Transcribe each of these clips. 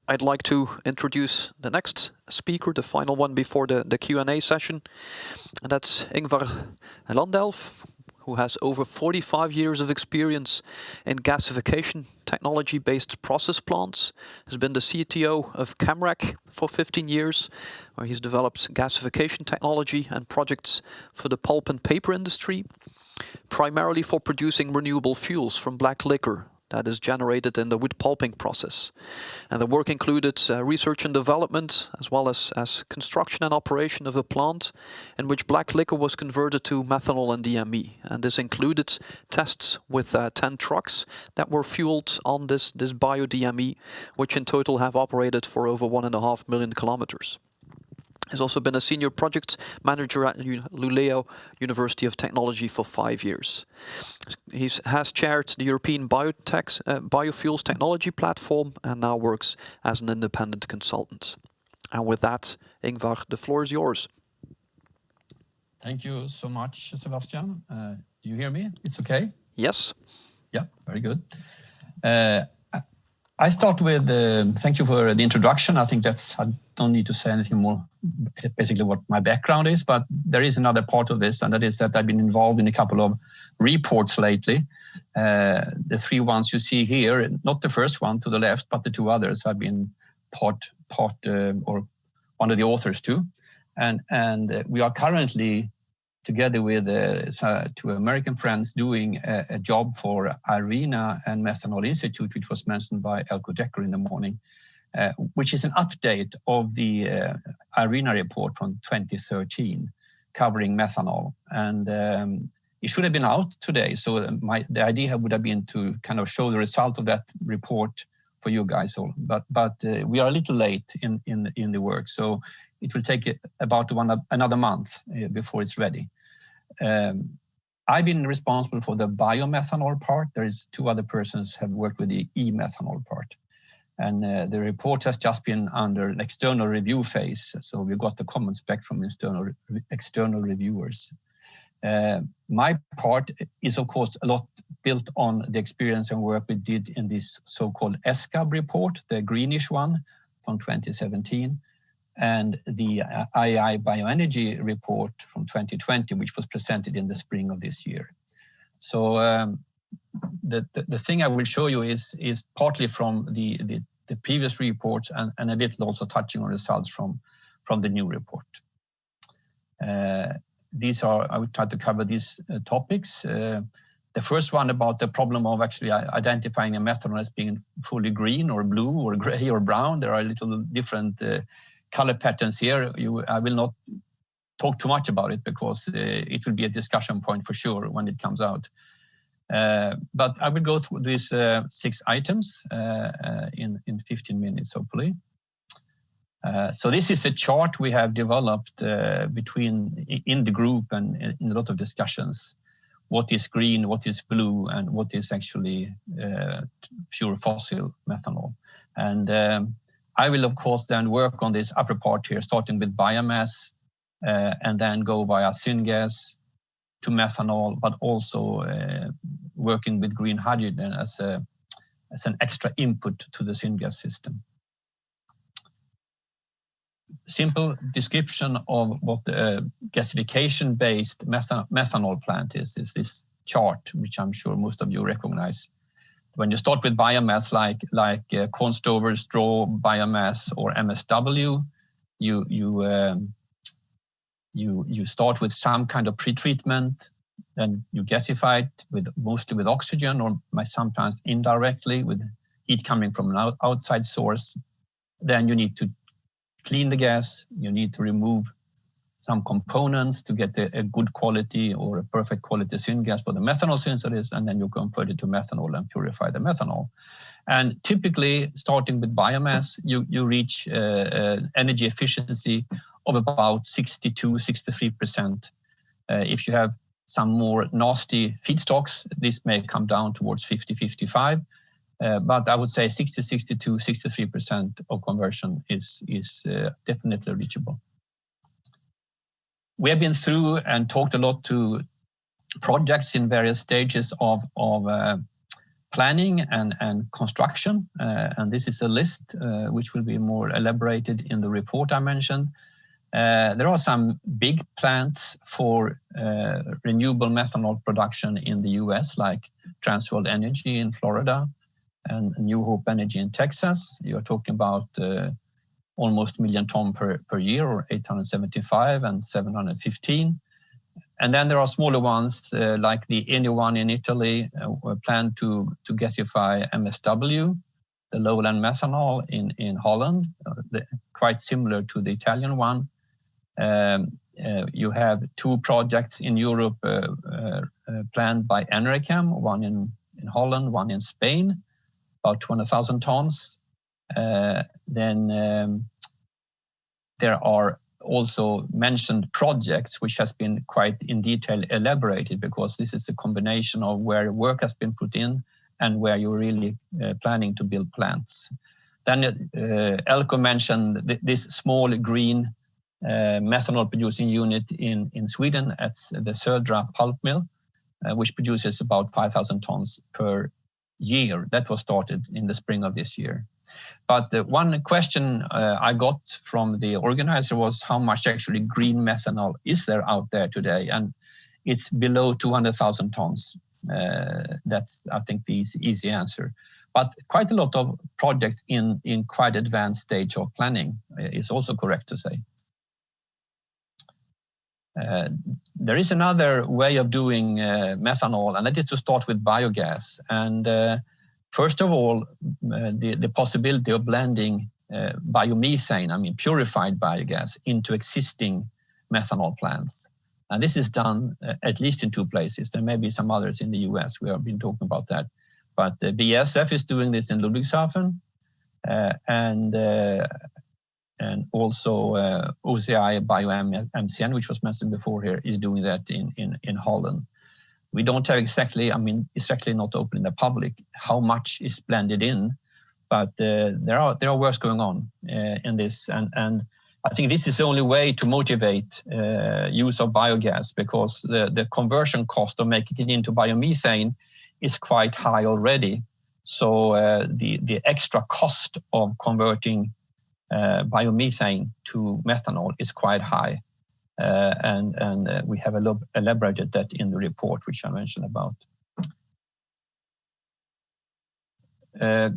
I'd like to introduce the next speaker, the final one before the Q&A session, and that's Ingvar Landälv, who has over 45 years of experience in gasification technology-based process plants, has been the CTO of Camrec for 15 years, where he's developed gasification technology and projects for the pulp and paper industry, primarily for producing renewable fuels from black liquor that is generated in the wood pulping process. And the work included research and development, as well as construction and operation of a plant in which black liquor was converted to methanol and DME. And this included tests with 10 trucks that were fueled on this bio-DME, which in total have operated for over 1.5 million kilometers. He's also been a senior project manager at Luleå University of Technology for 5 years. He has chaired the European Biofuels Technology Platform and now works as an independent consultant. And with that, Ingvar, the floor is yours. Thank you so much, Sebastian. You hear me? It's okay? Yes. Yeah, very good. I start with thank you for the introduction. I think I don't need to say anything more, basically what my background is, but there is another part of this, and that is that I've been involved in a couple of reports lately. The 3 ones you see here, not the first one to the left, but the 2 others I've been part or one of the authors too. And we are currently together with 2 American friends doing a job for IRENA and Methanol Institute, which was mentioned by Elko Decker in the morning, which is an update of the IRENA report from 2013 covering methanol. And it should have been out today. So the idea would have been to kind of show the result of that report for you guys all. But we are a little late in the work. So it will take about another month before it's ready. I've been responsible for the biomethanol part. There is 2 other persons have worked with the e-methanol part. And the report has just been under an external review phase. So we got the comments back from external reviewers. My part is, of course, a lot built on the experience and work we did in this so-called ESCAB report, the greenish one from 2017. And the IEI Bioenergy report from 2020, which was presented in the spring of this year. So the thing I will show you is partly from the previous reports and a bit also touching on results from the new report. I will try to cover these topics. The first one about the problem of actually identifying a methanol as being fully green or blue or gray or brown. There are little different color patterns here. I will not talk too much about it because it will be a discussion point for sure when it comes out. But I will go through these 6 items in 15 minutes, hopefully. So this is a chart we have developed in the group and in a lot of discussions. What is green, what is blue, and what is actually pure fossil methanol. And I will, of course, then work on this upper part here, starting with biomass, and then go via syngas to methanol, but also working with green hydrogen as an extra input to the syngas system. Simple description of what the gasification-based methanol plant is this chart, which I'm sure most of you recognize. When you start with biomass like corn stover, straw biomass, or MSW, you start with some kind of pretreatment, then you gasify it mostly with oxygen, or sometimes indirectly with heat coming from an outside source. Then you need to clean the gas. You need to remove some components to get a good quality or a perfect quality syngas for the methanol synthesis, and then you convert it to methanol and purify the methanol. And typically, starting with biomass, you reach energy efficiency of about 62-63%. If you have some more nasty feedstocks, this may come down towards 50-55%. But I would say 60-63% of conversion is definitely reachable. We have been through and talked a lot to projects in various stages of planning and construction. And this is a list which will be more elaborated in the report I mentioned. There are some big plants for renewable methanol production in the US, like Transworld Energy in Florida and New Hope Energy in Texas. You're talking about almost 1 million tons per year, or 875 and 715. And then there are smaller ones like the Eni one in Italy, planned to gasify MSW, the lowland methanol in Holland, quite similar to the Italian one. You have 2 projects in Europe planned by Enercam, one in Holland, one in Spain, about 200,000 tons. Then there are also mentioned projects which has been quite in detail elaborated, because this is a combination of where work has been put in and where you're really planning to build plants. Then Elko mentioned this small green methanol producing unit in Sweden at the Södra pulp mill, which produces about 5,000 tons per year. That was started in the spring of this year. But the one question I got from the organizer was how much actually green methanol is there out there today, and it's below 200,000 tons. That's, I think, the easy answer. But quite a lot of projects in quite advanced stage of planning is also correct to say. There is another way of doing methanol, and that is to start with biogas. And first of all, the possibility of blending biomethane, I mean purified biogas, into existing methanol plants. And this is done at least in 2 places. There may be some others in the US. We have been talking about that. But BASF is doing this in Ludwigshafen, and also OCI BioMCN, which was mentioned before here, is doing that in Holland. We don't have exactly, I mean, it's actually not open in the public how much is blended in, but there are works going on in this, and I think this is the only way to motivate use of biogas, because the conversion cost of making it into biomethane is quite high already. So the extra cost of converting biomethane to methanol is quite high. And we have elaborated that in the report, which I mentioned about.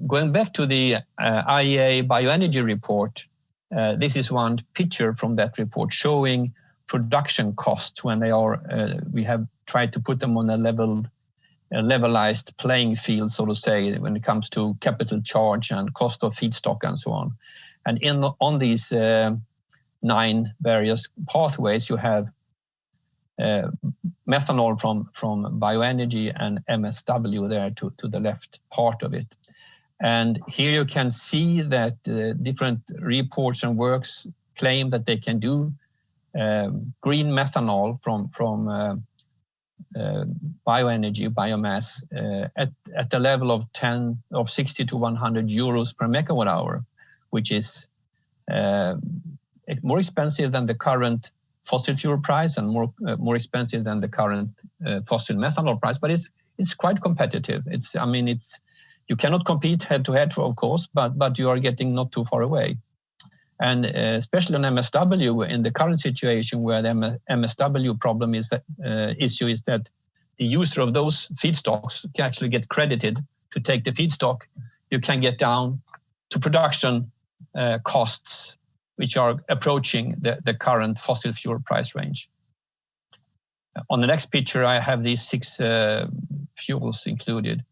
Going back to the IEA bioenergy report, this is one picture from that report showing production costs when they are, we have tried to put them on a levelized playing field, so to say, when it comes to capital charge and cost of feedstock and so on. And on these 9 various pathways, you have methanol from bioenergy and MSW there to the left part of it. And here you can see that different reports and works claim that they can do green methanol from bioenergy, biomass, at the level of 60 to 100 euros per megawatt hour, which is more expensive than the current fossil fuel price and more expensive than the current fossil methanol price, but it's quite competitive. You cannot compete head to head, of course, but you are getting not too far away. And especially on MSW, in the current situation where the MSW problem is that issue is that the user of those feedstocks can actually get credited to take the feedstock. You can get down to production costs, which are approaching the current fossil fuel price range. On the next picture, I have these 6 fuels included.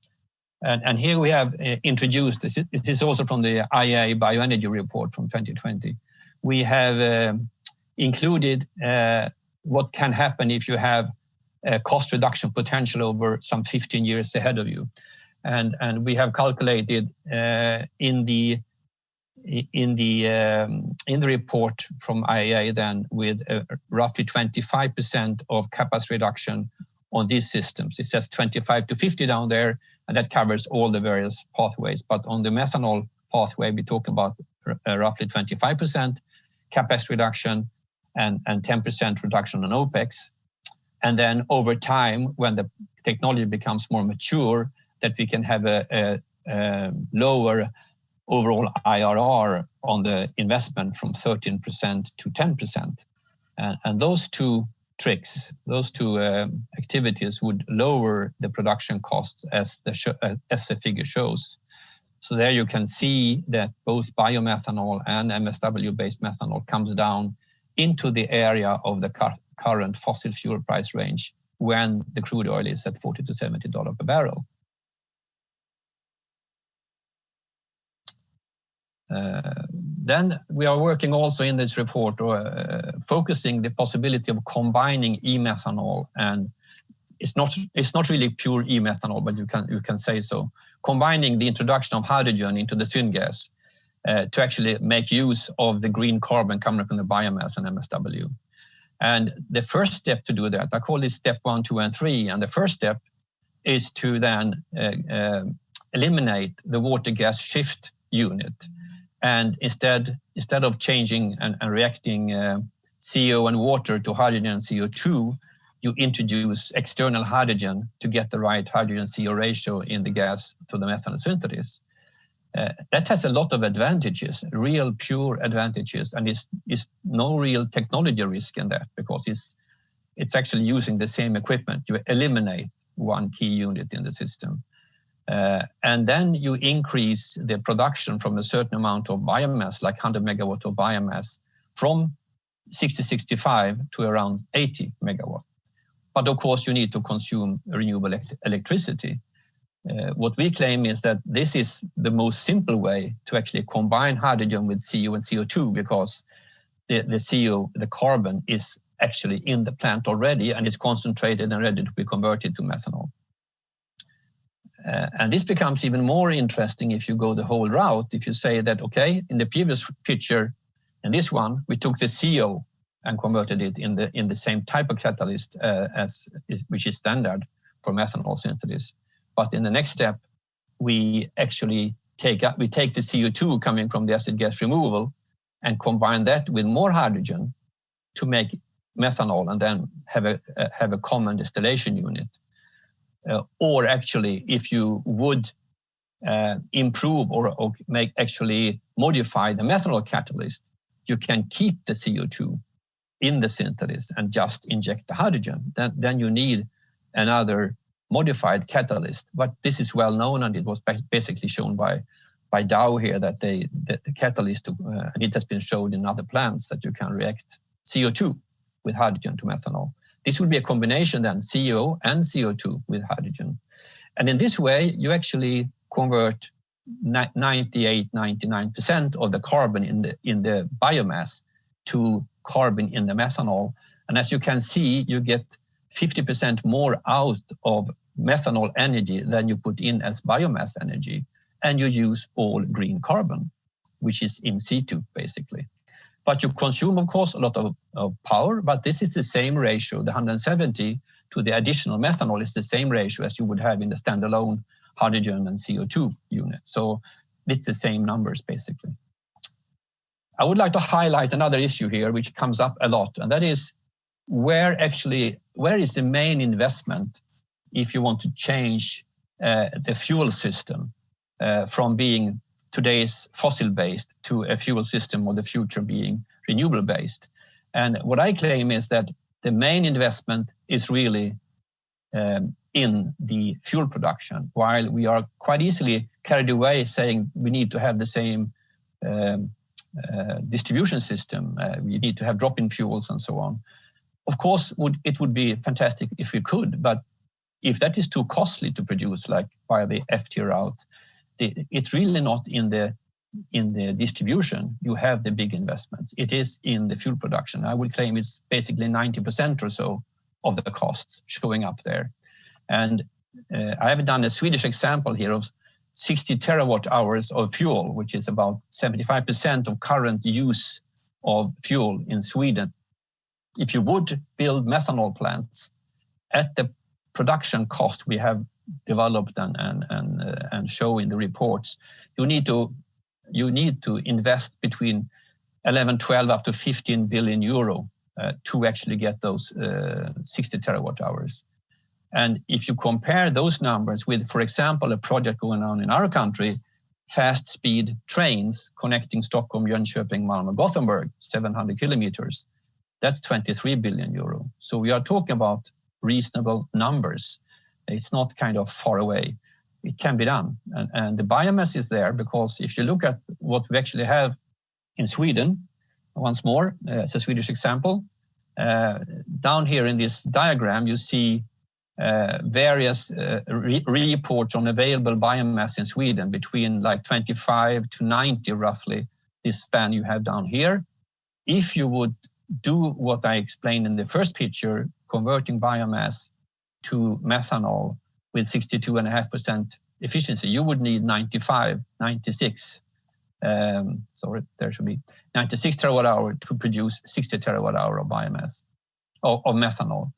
And here we have introduced, this is also from the IEA bioenergy report from 2020. We have included what can happen if you have a cost reduction potential over some 15 years ahead of you. And we have calculated in the report from IEA then with roughly 25% of capacity reduction on these systems. It says 25 to 50 down there, and that covers all the various pathways. But on the methanol pathway, we talk about roughly 25% capacity reduction and 10% reduction on OPEX. And then over time, when the technology becomes more mature that we can have a lower overall IRR on the investment from 13% to 10%. And those two tricks, those two activities would lower the production costs as the figure shows. So there you can see that both biomethanol and MSW-based methanol comes down into the area of the current fossil fuel price range when the crude oil is at $40 to $70 per barrel. Then we are working also in this report focusing the possibility of combining e-methanol, and it's not really pure e-methanol, but you can say so, combining the introduction of hydrogen into the syngas to actually make use of the green carbon coming from the biomass and MSW. And the first step to do that, I call it step 1, 2, and 3. And the first step is to then eliminate the water gas shift unit. And instead of changing and reacting CO and water to hydrogen and CO2, you introduce external hydrogen to get the right hydrogen-CO ratio in the gas to the methanol synthesis. That has a lot of advantages, real pure advantages, and is no real technology risk in that, because it's actually using the same equipment. You eliminate one key unit in the system. And then you increase the production from a certain amount of biomass, like 100 megawatt of biomass, from 65 to around 80 megawatt. But of course, you need to consume renewable electricity. What we claim is that this is the most simple way to actually combine hydrogen with CO and CO2, because the CO, the carbon, is actually in the plant already, and it's concentrated and ready to be converted to methanol. And this becomes even more interesting if you go the whole route. If you say that, okay, in the previous picture, in this one, we took the CO and converted it in the same type of catalyst which is standard for methanol synthesis. But in the next step, we actually take the CO2 coming from the acid gas removal and combine that with more hydrogen to make methanol, and then have a common distillation unit. Or actually, if you would improve or actually modify the methanol catalyst, you can keep the CO2 in the synthesis and just inject the hydrogen. Then you need another modified catalyst. But this is well known, and it was basically shown by Dow here that the catalyst, and it has been shown in other plants, that you can react CO2 with hydrogen to methanol. This would be a combination then, CO and CO2 with hydrogen. And in this way, you actually convert 99% of the carbon in the biomass to carbon in the methanol. And as you can see, you get 50% more out of methanol energy than you put in as biomass energy. And you use all green carbon, which is in situ, basically. But you consume, of course, a lot of power, but this is the same ratio. The 170 to the additional methanol is the same ratio as you would have in the standalone hydrogen and CO2 unit. So it's the same numbers, basically. I would like to highlight another issue here, which comes up a lot, and that is where is the main investment if you want to change the fuel system from being today's fossil-based to a fuel system of the future being renewable-based. And what I claim is that the main investment is really in the fuel production, while we are quite easily carried away saying we need to have the same distribution system, we need to have drop-in fuels and so on. Of course, it would be fantastic if we could, but if that is too costly to produce, like via the FT route, it's really not in the distribution you have the big investments. It is in the fuel production. I would claim it's basically 90% or so of the costs showing up there. And I have done a Swedish example here of 60 terawatt hours of fuel, which is about 75% of current use of fuel in Sweden. If you would build methanol plants at the production cost we have developed and show in the reports, you need to invest between 11, 12 up to 15 billion euro to actually get those 60 terawatt hours. And if you compare those numbers with, for example, a project going on in our country, fast speed trains connecting Stockholm, Jönköping, Malmö, Gothenburg, 700 kilometers, that's 23 billion euro. So we are talking about reasonable numbers. It's not kind of far away. It can be done. And the biomass is there because if you look at what we actually have in Sweden, once more, as a Swedish example, down here in this diagram, you see various reports on available biomass in Sweden between like 25 to 90 roughly, this span you have down here. If you would do what I explained in the first picture, converting biomass to methanol with 62.5% efficiency, you would need 96 there should be 96 terawatt hour to produce 60 terawatt hour of biomass, of methanol.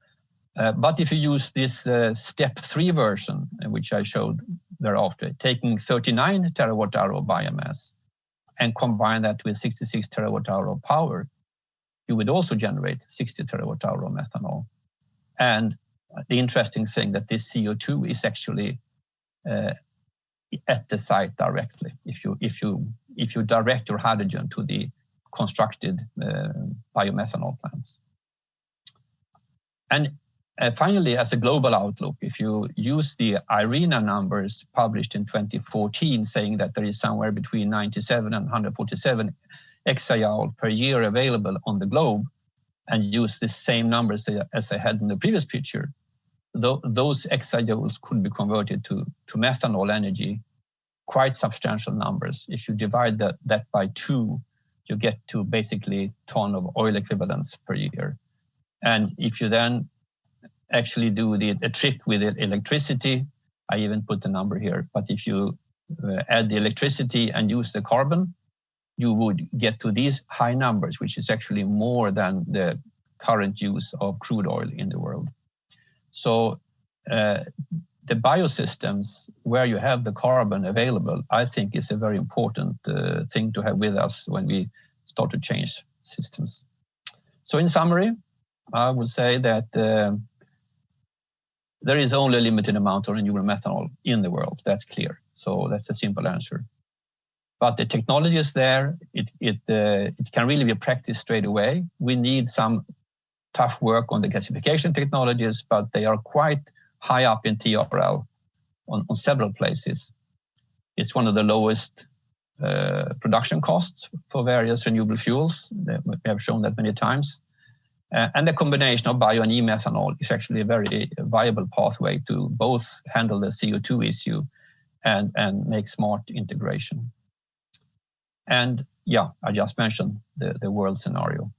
But if you use this step 3 version, which I showed thereafter, taking 39 terawatt hour of biomass and combine that with 66 terawatt hour of power, you would also generate 60 terawatt hour of methanol. And the interesting thing that this CO2 is actually at the site directly. If you direct your hydrogen to the constructed biomethanol plants. And finally, as a global outlook, if you use the IRENA numbers published in 2014, saying that there is somewhere between 97 and 147 exajoule per year available on the globe, and use the same numbers as I had in the previous picture, those exajoules could be converted to methanol energy, quite substantial numbers. If you divide that by 2, you get to basically ton of oil equivalents per year. And if you then actually do a trick with the electricity, I even put the number here, but if you add the electricity and use the carbon, you would get to these high numbers, which is actually more than the current use of crude oil in the world. So the biosystems where you have the carbon available, I think is a very important thing to have with us when we start to change systems. So in summary, I would say that there is only a limited amount of renewable methanol in the world. That's clear. So that's a simple answer. But the technology is there. It can really be practiced straight away. We need some tough work on the gasification technologies, but they are quite high up in TRL on several places. It's one of the lowest production costs for various renewable fuels. We have shown that many times. And the combination of bio and e-methanol is actually a very viable pathway to both handle the CO2 issue and make smart integration. And yeah, I just mentioned the world scenario.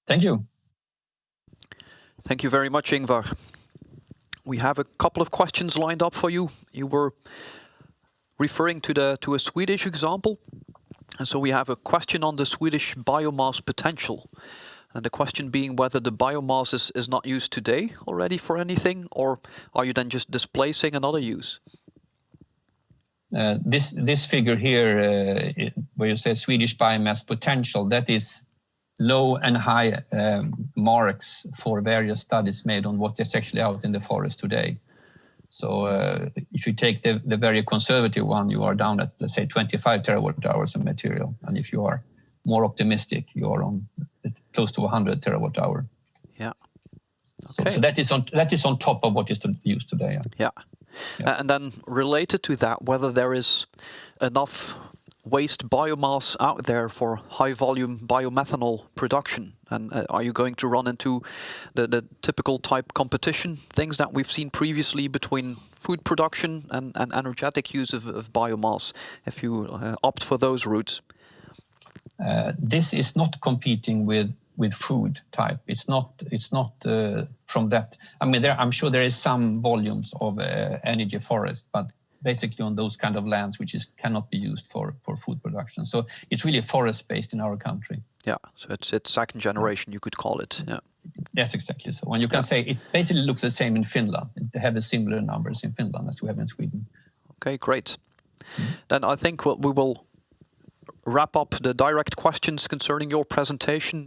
Thank you. Thank you very much, Ingvar. We have a couple of questions lined up for you. You were referring to a Swedish example. And so we have a question on the Swedish biomass potential. And the question being whether the biomass is not used today already for anything, or are you then just displacing another use? This figure here, where you say Swedish biomass potential, that is low and high marks for various studies made on what is actually out in the forest today. So if you take the very conservative one, you are down at, let's say, 25 terawatt hours of material. And if you are more optimistic, you are on close to 100 terawatt hour. Yeah. Okay. So that is on top of what is used today. Yeah. And then related to that, whether there is enough waste biomass out there for high volume biomethanol production, and are you going to run into the typical type competition, things that we've seen previously between food production and energetic use of biomass, if you opt for those routes? This is not competing with food type. It's not from that. I mean, I'm sure there is some volumes of energy forest, but basically on those kind of lands which cannot be used for food production. So it's really forest based in our country. Yeah. So it's second generation, you could call it. Yeah. Yes, exactly. So when you can say it basically looks the same in Finland. They have similar numbers in Finland as we have in Sweden. Okay, great. Then I think we will wrap up the direct questions concerning your presentation